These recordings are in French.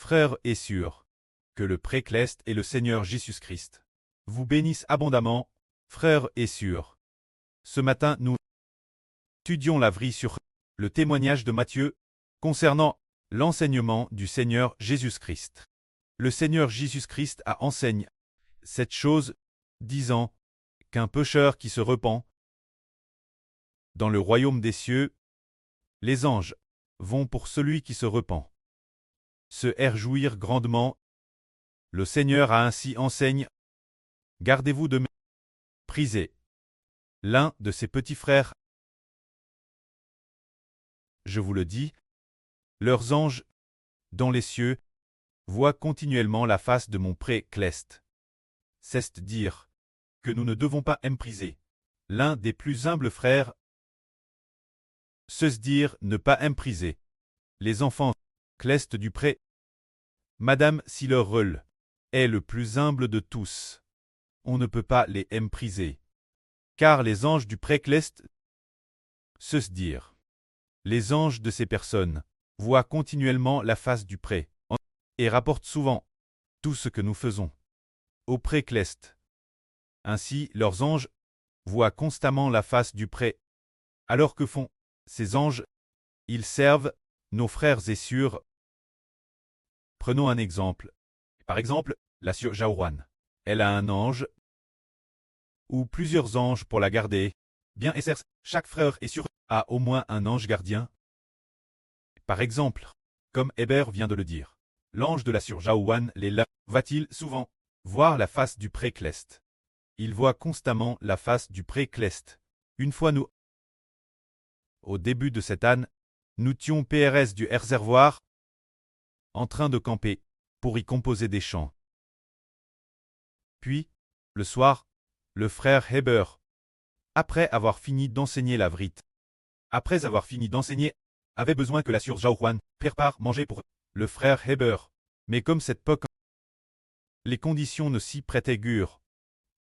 Frères et sœurs, que le Précleste et le Seigneur Jésus-Christ vous bénissent abondamment, frères et sœurs. Ce matin, nous étudions la vie sur le témoignage de Matthieu concernant l'enseignement du Seigneur Jésus-Christ. Le Seigneur Jésus-Christ a enseigné cette chose, disant qu'un pécheur qui se repent dans le royaume des cieux, les anges vont pour celui qui se repent se réjouir grandement. Le Seigneur a ainsi enseigné: gardez-vous de mépriser l'un de ses petits frères. Je vous le dis, leurs anges, dans les cieux, voient continuellement la face de mon Précleste. C'est dire que nous ne devons pas mépriser l'un des plus humbles frères. C'est dire ne pas mépriser les enfants clestes du pré. Madame, si leur rôle est le plus humble de tous, on ne peut pas les mépriser, car les anges du Précleste, c'est dire les anges de ces personnes, voient continuellement la face du pré, et rapportent souvent tout ce que nous faisons au Précleste. Ainsi, leurs anges voient constamment la face du pré. Alors que font ces anges? Ils servent nos frères et sœurs. Prenons un exemple. Par exemple, la sœur Jaouane. Elle a un ange ou plusieurs anges pour la garder. Bien et certes, chaque frère et sœur a au moins un ange gardien. Par exemple, comme Hébert vient de le dire, l'ange de la sœur Jaouane va-t-il souvent voir la face du Précleste? Il voit constamment la face du Précleste. Une fois nous, au début de cette année, nous étions PRS du réservoir, en train de camper, pour y composer des chants. Puis, le soir, le frère Heber, après avoir fini d'enseigner la vrite, avait besoin que la sœur Jaouane prépare manger pour le frère Heber. Mais comme cette époque, les conditions ne s'y prêtaient guère.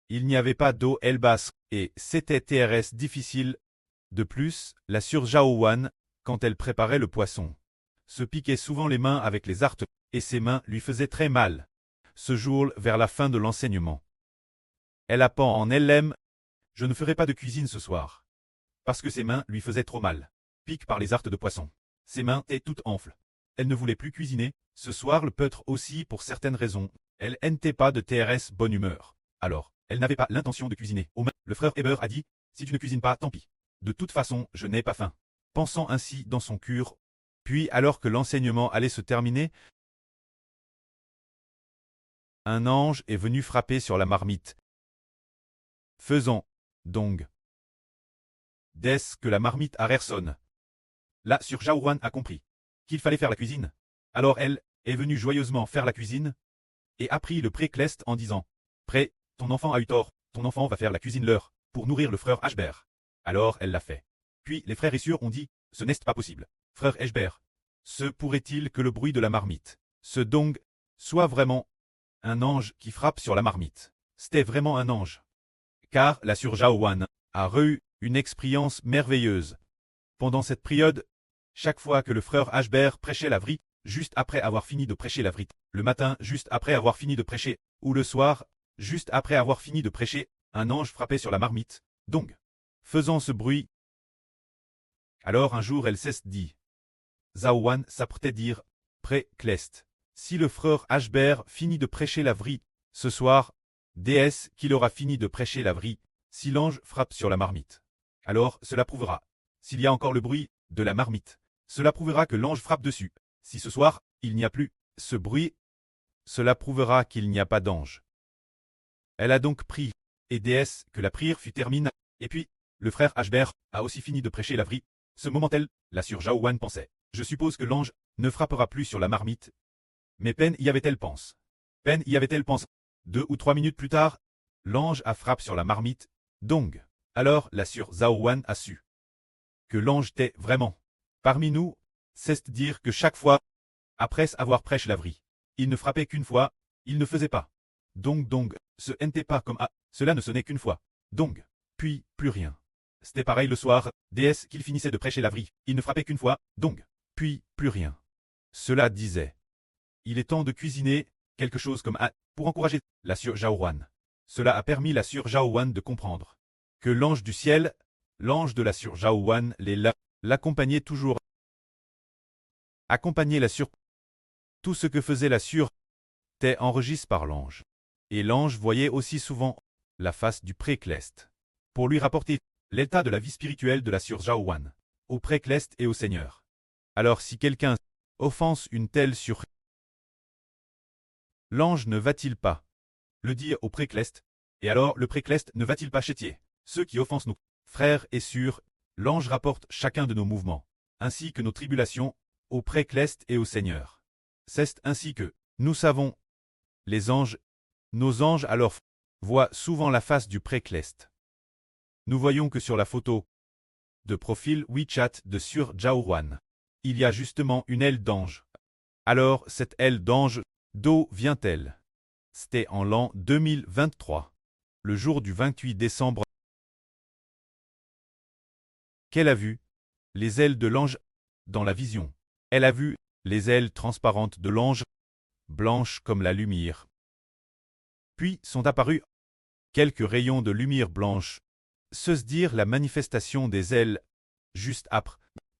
Il n'y avait pas d'eau basse, et c'était TRS difficile. De plus, la sœur Jaouane, quand elle préparait le poisson, se piquait souvent les mains avec les artes, et ses mains lui faisaient très mal. Ce jour, vers la fin de l'enseignement, elle append en elle-même: je ne ferai pas de cuisine ce soir, parce que ses mains lui faisaient trop mal. Pique par les artes de poisson. Ses mains étaient toutes enflées. Elle ne voulait plus cuisiner. Ce soir, le peut-être aussi pour certaines raisons. Elle n'était pas de TRS bonne humeur. Alors, elle n'avait pas l'intention de cuisiner. Au moins, le frère Heber a dit: si tu ne cuisines pas, tant pis. De toute façon, je n'ai pas faim. Pensant ainsi dans son cœur. Puis, alors que l'enseignement allait se terminer, un ange est venu frapper sur la marmite, faisant donc dès que la marmite à sonne. Là, sur Jaouane a compris qu'il fallait faire la cuisine. Alors elle est venue joyeusement faire la cuisine et a pris le Précleste en disant: Pré, ton enfant a eu tort, ton enfant va faire la cuisine leur pour nourrir le frère Ashbert. Alors elle l'a fait. Puis les frères et sœurs ont dit: ce n'est pas possible. Frère Ashbert, se pourrait-il que le bruit de la marmite, ce dong, soit vraiment un ange qui frappe sur la marmite? C'était vraiment un ange. Car la sœur Jaouane a eu une expérience merveilleuse. Pendant cette période, chaque fois que le frère Ashbert prêchait la vrite, juste après avoir fini de prêcher la vrite, le matin, juste après avoir fini de prêcher, ou le soir, juste après avoir fini de prêcher, un ange frappait sur la marmite, donc, faisant ce bruit. Alors un jour elle s'est dit: Zaouane s'apprêtait dire: Précleste, si le frère Ashbert finit de prêcher la vrite, ce soir, déesse qu'il aura fini de prêcher la vrite, si l'ange frappe sur la marmite. Alors cela prouvera, s'il y a encore le bruit de la marmite, cela prouvera que l'ange frappe dessus. Si ce soir, il n'y a plus ce bruit, cela prouvera qu'il n'y a pas d'ange. Elle a donc prié, et déesse que la prière fut terminée, et puis, le frère Ashbert a aussi fini de prêcher la vrite. Ce moment-elle, la sœur Jaouane pensait: je suppose que l'ange ne frappera plus sur la marmite. Mais peine y avait-elle pense. 2 ou 3 minutes plus tard, l'ange a frappé sur la marmite, donc. Alors la sœur Jaouane a su que l'ange était vraiment parmi nous, c'est dire que chaque fois, après avoir prêché la vrite, il ne frappait qu'une fois, il ne faisait pas. Donc, ce n'était pas comme cela ne sonnait qu'une fois. Donc, puis, plus rien. C'était pareil le soir, déesse qu'il finissait de prêcher la vrite, il ne frappait qu'une fois, donc, puis, plus rien. Cela disait Il est temps de cuisiner, quelque chose comme pour encourager la Sœur Zhaohuan. Cela a permis la Sœur Zhaohuan de comprendre que l'ange du ciel, l'ange de la Sœur Zhaohuan, l'accompagnait toujours. Accompagner la Sœur. Tout ce que faisait la Sœur était enregistré par l'ange. Et l'ange voyait aussi souvent la face du pré-Cleste, pour lui rapporter l'état de la vie spirituelle de la Sœur Zhaohuan, au pré-Cleste et au Seigneur. Alors si quelqu'un offense une telle Sœur, l'ange ne va-t-il pas le dire au pré-Cleste, et alors le pré-Cleste ne va-t-il pas châtier ceux qui offensent nos frères et sœurs? L'ange rapporte chacun de nos mouvements, ainsi que nos tribulations, au pré-Cleste et au Seigneur. C'est ainsi que nous savons, les anges, nos anges alors voient souvent la face du pré-Cleste. Nous voyons que sur la photo de profil WeChat de Sœur Zhaohuan, il y a justement une aile d'ange. Alors cette aile d'ange, d'où vient-elle? C'était en l'an 2023, le jour du 28 décembre, qu'elle a vu les ailes de l'ange dans la vision. Elle a vu les ailes transparentes de l'ange, blanches comme la lumière. Puis sont apparus quelques rayons de lumière blanche, se dire la manifestation des ailes. Juste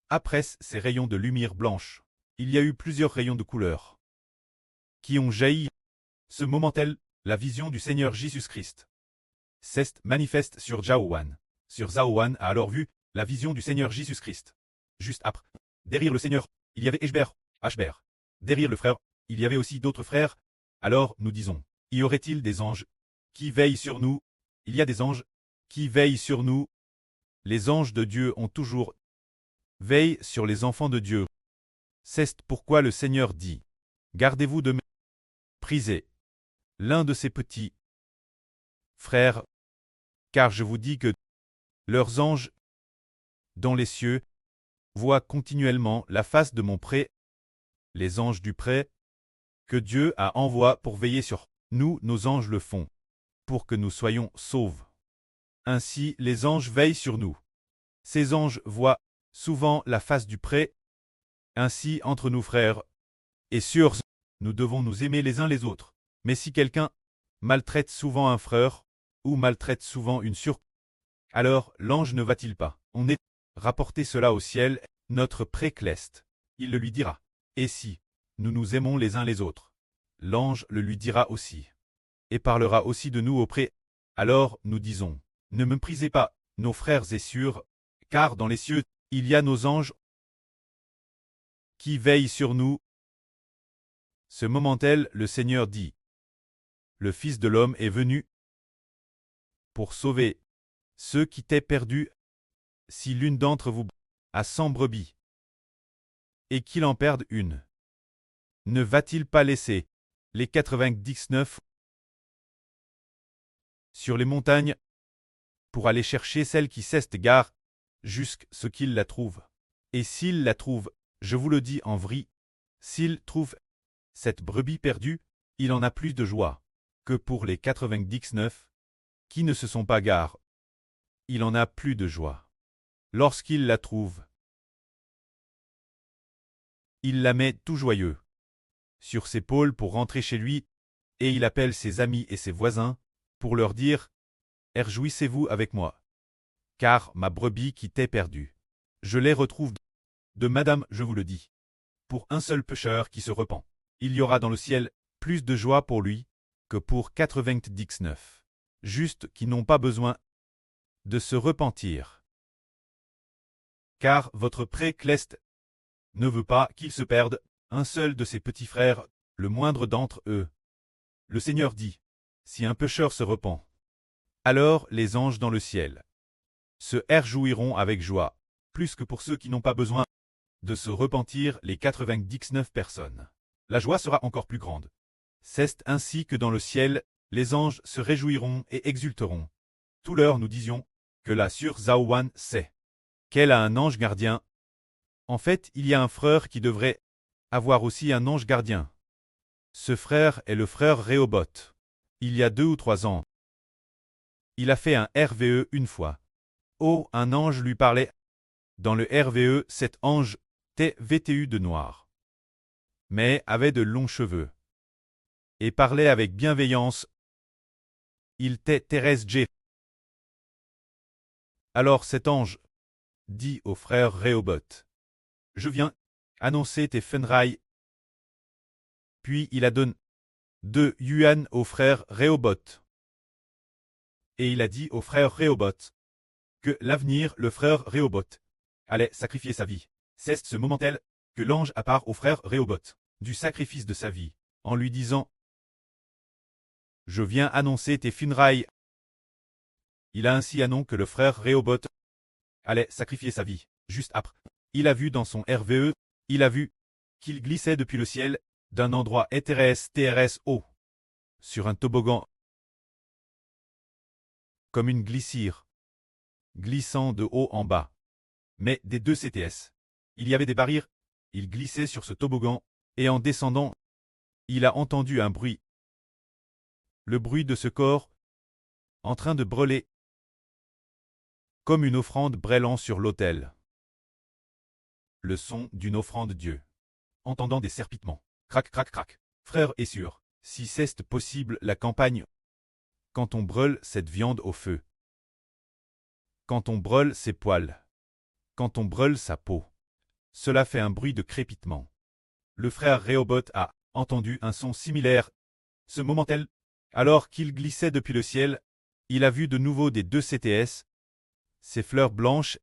après ces rayons de lumière blanche, il y a eu plusieurs rayons de couleur qui ont jailli. Ce moment-là, la vision du Seigneur Jésus-Christ s'est manifeste sur Zhaohuan. Sur Zhaohuan a alors vu la vision du Seigneur Jésus-Christ. Juste après, derrière le Seigneur, il y avait Ashber. Derrière le frère, il y avait aussi d'autres frères. Alors nous disons, y aurait-il des anges qui veillent sur nous? Il y a des anges qui veillent sur nous. Les anges de Dieu ont toujours veillé sur les enfants de Dieu. C'est pourquoi le Seigneur dit, gardez-vous de mépriser l'un de ces petits frères, car je vous dis que leurs anges dans les cieux voient continuellement la face de mon pré, les anges du pré, que Dieu a envoyé pour veiller sur nous. Nos anges le font, pour que nous soyons sauvés. Ainsi les anges veillent sur nous. Ces anges voient souvent la face du pré. Ainsi entre nous frères et sœurs, nous devons nous aimer les uns les autres. Mais si quelqu'un maltraite souvent un frère, ou maltraite souvent une sœur, alors l'ange ne va-t-il pas rapporter cela au ciel, notre pré-Cleste? Il le lui dira. Et si nous nous aimons les uns les autres, l'ange le lui dira aussi, et parlera aussi de nous auprès. Alors nous disons, ne méprisez pas nos frères et sœurs, car dans les cieux, il y a nos anges qui veillent sur nous. Ce moment-là, le Seigneur dit, le Fils de l'homme est venu pour sauver ceux qui étaient perdus. Si l'une d'entre vous a 100 brebis, et qu'il en perde une, ne va-t-il pas laisser les 99 sur les montagnes pour aller chercher celle qui s'égare jusqu'à ce qu'il la trouve? Et s'il la trouve, je vous le dis en vrai, s'il trouve cette brebis perdue, il en a plus de joie que pour les 99 qui ne se sont pas garés. Il en a plus de joie. Lorsqu'il la trouve, il la met tout joyeux sur ses épaules pour rentrer chez lui, et il appelle ses amis et ses voisins pour leur dire « Réjouissez-vous avec moi, car ma brebis qui t'est perdue, je l'ai retrouvée. De madame, je vous le dis, pour un seul pécheur qui se repent, il y aura dans le ciel plus de joie pour lui que pour 99 justes qui n'ont pas besoin de se repentir. Car votre pré-Cleste ne veut pas qu'il se perde un seul de ses petits frères, le moindre d'entre eux. Le Seigneur dit, si un pécheur se repent, alors les anges dans le ciel se réjouiront avec joie, plus que pour ceux qui n'ont pas besoin de se repentir, les 99 personnes. La joie sera encore plus grande. C'est ainsi que dans le ciel, les anges se réjouiront et exulteront. Tout l'heure nous disions que la Sœur Zhaohuan sait qu'elle a un ange gardien. En fait, il y a un frère qui devrait avoir aussi un ange gardien. Ce frère est le frère Rehoboth. Il y a 2 ou 3 ans, il a fait un RVE une fois. Oh, un ange lui parlait. Dans le RVE, cet ange était vêtu de noir. mais avait de longs cheveux, et parlait avec bienveillance. Il était Thérèse J. Alors cet ange dit au frère Rehoboth, « Je viens annoncer tes funérailles. » Puis il a donné 2 yuan au frère Rehoboth. Et il a dit au frère Rehoboth que l'avenir, le frère Rehoboth, allait sacrifier sa vie. C'est ce moment tel que l'ange appart au frère Rehoboth du sacrifice de sa vie, en lui disant « Je viens annoncer tes funérailles. » Il a ainsi annoncé que le frère Rehoboth allait sacrifier sa vie. Juste après, il a vu dans son RVE, il a vu qu'il glissait depuis le ciel, d'un endroit TRS sur un toboggan, comme une glissure, glissant de haut en bas. Mais des 2 CTS, il y avait des barrières, il glissait sur ce toboggan, et en descendant, il a entendu un bruit. Le bruit de ce corps, en train de brûler, comme une offrande brûlant sur l'autel. Le son d'une offrande Dieu. Entendant des serpitements. Crac, crac, crac. Frère est sûr, si c'est possible la campagne, quand on brûle cette viande au feu, quand on brûle ses poils, quand on brûle sa peau, cela fait un bruit de crépitement. Le frère Rehoboth a entendu un son similaire. Ce moment tel, alors qu'il glissait depuis le ciel, il a vu de nouveau des 2 CTS, ces fleurs blanches,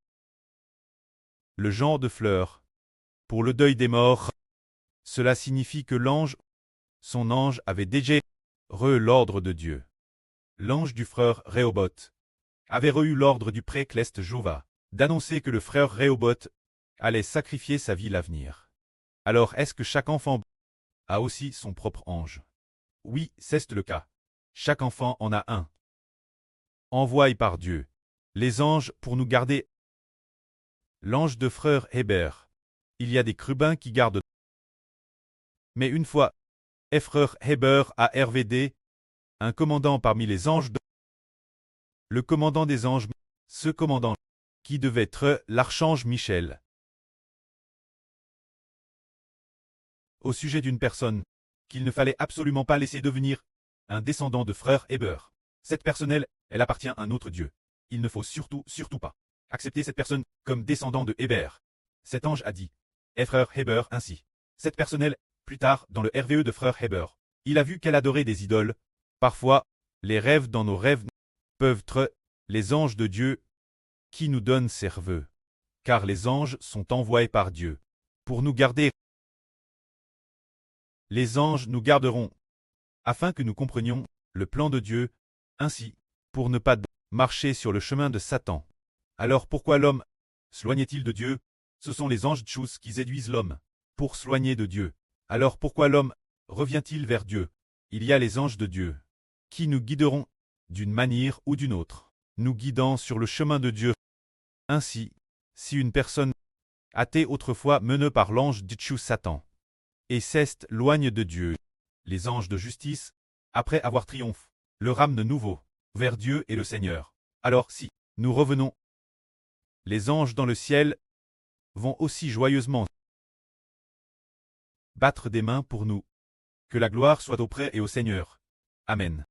le genre de fleurs, pour le deuil des morts. Cela signifie que l'ange, son ange avait déjà l'ordre de Dieu. L'ange du frère Rehoboth avait eu l'ordre du prêtre Jova d'annoncer que le frère Rehoboth allait sacrifier sa vie l'avenir. Alors est-ce que chaque enfant a aussi son propre ange? Oui, c'est le cas. Chaque enfant en a un. Envoyé par Dieu. Les anges pour nous garder. L'ange de frère Hébert. Il y a des chérubins qui gardent. Mais une fois, frère Hébert a RVD, un commandant parmi les anges de... Le commandant des anges, ce commandant, qui devait être l'archange Michel. Au sujet d'une personne, qu'il ne fallait absolument pas laisser devenir un descendant de frère Hébert. Cette personne, elle appartient à un autre Dieu. Il ne faut surtout pas accepter cette personne comme descendant de Hébert. Cet ange a dit, frère Hébert ainsi. Cette personne, plus tard, dans le RVE de frère Hébert, il a vu qu'elle adorait des idoles. Parfois, les rêves dans nos rêves peuvent être les anges de Dieu qui nous donnent ses vœux. Car les anges sont envoyés par Dieu pour nous garder. Les anges nous garderont, afin que nous comprenions le plan de Dieu, ainsi, pour ne pas marcher sur le chemin de Satan. Alors pourquoi l'homme s'éloigne-t-il de Dieu? Ce sont les anges tchous qui séduisent l'homme pour s'éloigner de Dieu. Alors pourquoi l'homme revient-il vers Dieu? Il y a les anges de Dieu qui nous guideront d'une manière ou d'une autre, nous guidant sur le chemin de Dieu. Ainsi, si une personne a été autrefois menée par l'ange tchou Satan, et s'est loigne de Dieu, les anges de justice, après avoir triomphé, le ramenent de nouveau vers Dieu et le Seigneur. Alors si nous revenons, les anges dans le ciel vont aussi joyeusement battre des mains pour nous. Que la gloire soit auprès et au Seigneur. Amen.